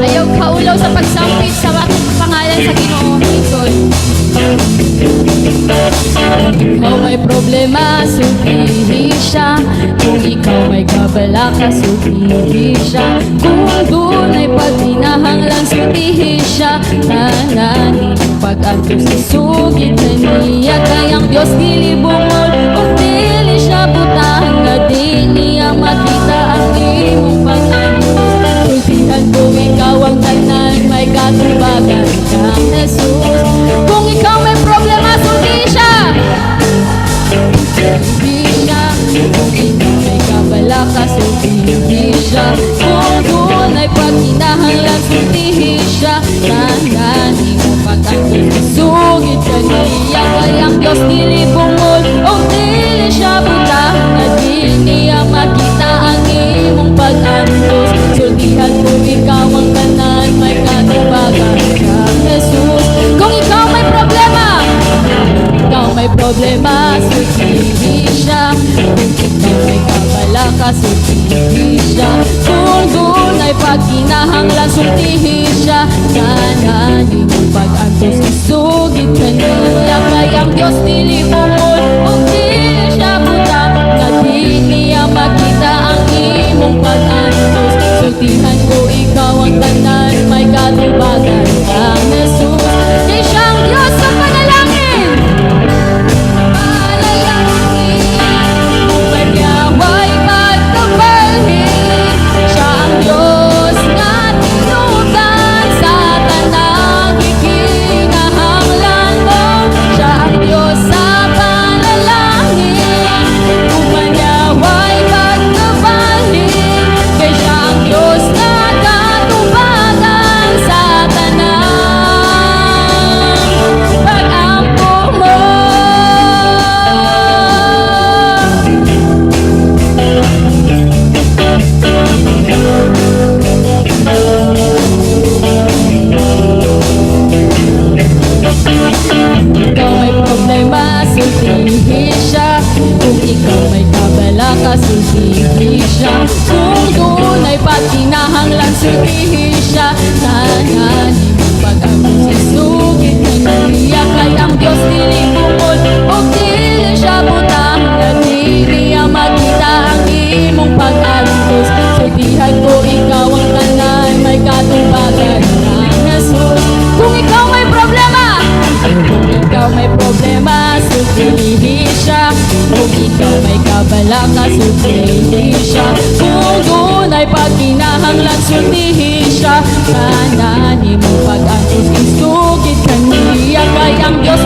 Ayaw kaulaw sa pagsampit sa aking pangalan sa Ginoo Lingkod. Ikaw may problema, sulihi siya. Kung ikaw may kabala ka, sulihi siya. Kung dunay paghinahanglan, sulihi siya. Tanani pag-atos isugid na niya. Kayang Diyos dili bungol, kung dili siya butang na di niya makita ang imong pag-atos. Sultihan ko ikaw ang tanan, may katubagan kang Jesus. Kung ikaw may problema, sulti siya. Sulti siya. Kung ikaw may kabala ka, sultihi siya. Kung dunay paghinahanglan, sultihi siya. Tanani mo pag-atos isugid ka niya. Kayang Diyos dili bungol, o dili siya butang na di niya makita ang imong pag-atos. Sultihan ko ikaw ang kanan, may katubagan kang Jesus. Kung ikaw may problema, sultihi siya. Kung ikaw may kabala ka, sultihi siya. Kung dunay paghinahanglan, sultihi siya. Tanani mo pag-atos isugid ka niya. Kayang Diyos dili bungol, o dili siya butang na di niya makita ang imong pag-atos. Sultihan ko ikaw ang tanan, may katubagan kang Jesus. Di siyang Diyos sa panalangin. Panyaway magkabalhin. Siya ang Diyos nga tinutan sa tanang ikinahanglan mo. Siya ang Diyos sa panalangin. Panyaway magkabalhin. Kay siya ang Diyos na katubagan sa tanang pag-ampo mo. Ikaw may problema, sultihi siya. Kung ikaw may kabala ka, sultihi siya. Kung dunay paghinahanglan, sultihi siya. Tanani mo pag-atos isugid ka niya. Kayang Diyos dili bungol, o dili siya butang na di niya makita ang imong pag-atos. Sultihan ko ikaw ang tanan, may katubagan kang Jesus. Kung ikaw may problema, sultihi siya. Kung ikaw may kabala ka, sultihi siya. Kung dunay paghinahanglan, sultihi siya. Tanani mo pag-atos isugid ka niya. Kayang Diyos